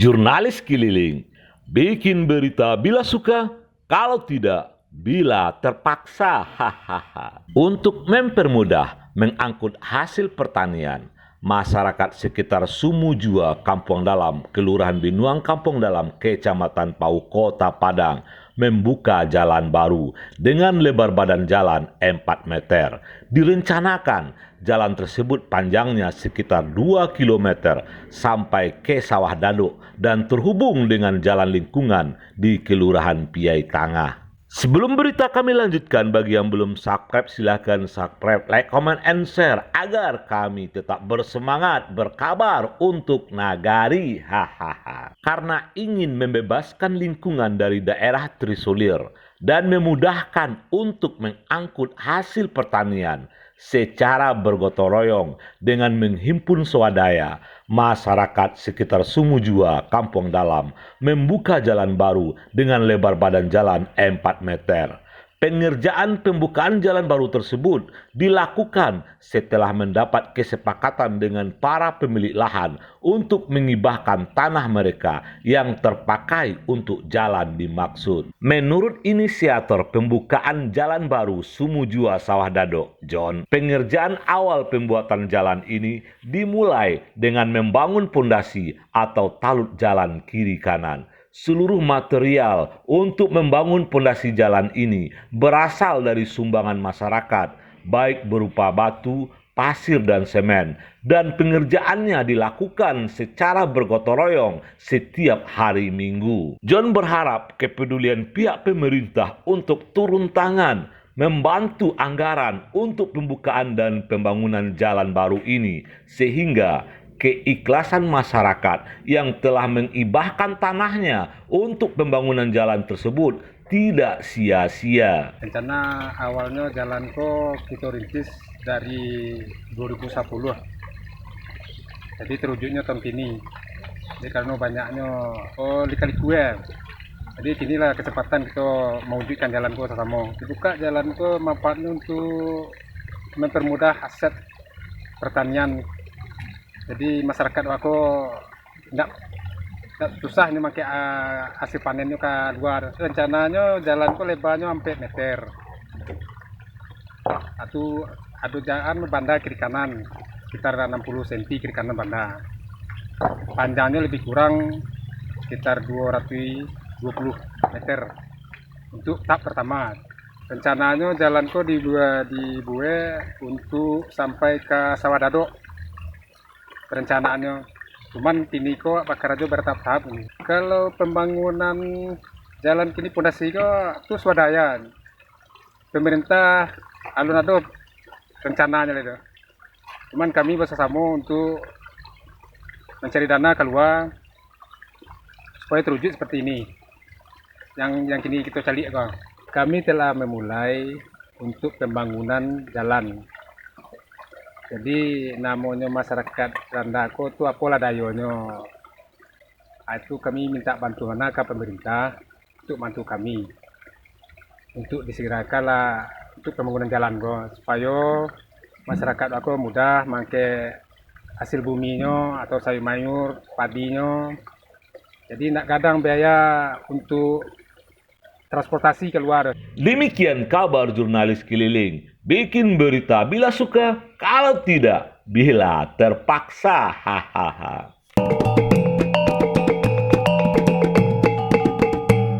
Jurnalis keliling, bikin berita bila suka, kalau tidak, bila terpaksa. Hahaha. Untuk mempermudah mengangkut hasil pertanian, masyarakat sekitar Sumujua, Kampung Dalam, Kelurahan Binuang, Kampung Dalam, Kecamatan Pau, Kota Padang, membuka jalan baru dengan lebar badan jalan 4 meter. Direncanakan jalan tersebut panjangnya sekitar 2 km sampai ke Sawah Dadok dan terhubung dengan jalan lingkungan di Kelurahan Piai Tangah. Sebelum berita kami lanjutkan, bagi yang belum subscribe silahkan subscribe, like, comment, and share agar kami tetap bersemangat berkabar untuk Nagari. Hahaha. Karena ingin membebaskan lingkungan dari daerah terisolir dan memudahkan untuk mengangkut hasil pertanian secara bergotong royong dengan menghimpun swadaya, masyarakat sekitar Sumujua, Kampung Dalam, membuka jalan baru dengan lebar badan jalan 4 meter. Pengerjaan pembukaan jalan baru tersebut dilakukan setelah mendapat kesepakatan dengan para pemilik lahan untuk mengibahkan tanah mereka yang terpakai untuk jalan dimaksud. Menurut inisiator pembukaan jalan baru Sumujua Sawah Dadok, John, pengerjaan awal pembuatan jalan ini dimulai dengan membangun pondasi atau talut jalan kiri kanan. Seluruh material untuk membangun pondasi jalan ini berasal dari sumbangan masyarakat, baik berupa batu, pasir, dan semen, dan pengerjaannya dilakukan secara bergotong royong setiap hari Minggu. John berharap kepedulian pihak pemerintah untuk turun tangan membantu anggaran untuk pembukaan dan pembangunan jalan baru ini, sehingga keikhlasan masyarakat yang telah mengibahkan tanahnya untuk pembangunan jalan tersebut tidak sia-sia. Rencana awalnya jalan kok kita rintis dari 2010, jadi terwujudnya tahun ini. Jadi karena banyaknya lika-liku gue, jadi inilah kecepatan kita mewujudkan jalan kok sama. Dibuka jalan kok manfaatnya untuk mempermudah aset pertanian. Jadi masyarakat aku nggak susah ini pakai hasil panennya ke luar. Rencananya jalan kok lebarnya 4 meter. Ada jalan banda kiri kanan sekitar 60 cm kiri kanan banda. Panjangnya lebih kurang sekitar 220 meter untuk tahap pertama. Rencananya jalan kok dibuat untuk sampai ke Sawah Dadok. Perencanaannya, cuman kini kok bakar aja bertahap-tahap ini. Kalau pembangunan jalan kini pondasi kok itu swadaya. Pemerintah alun-alun rencananya itu. Cuman kami bersama untuk mencari dana keluar supaya terwujud seperti ini. Yang kini kita cari kok. Kami telah memulai untuk pembangunan jalan. Jadi namanya masyarakat Randako itu apalah dayonya. Itu kami minta bantuan ke pemerintah untuk bantu kami untuk disegerakanlah untuk pembangunan jalan supaya masyarakat aku mudah make hasil buminya atau sayur mayur padinya. Jadi nak kadang biaya untuk transportasi keluar. Demikian kabar jurnalis keliling. Bikin berita bila suka, kalau tidak, bila terpaksa. Hahaha.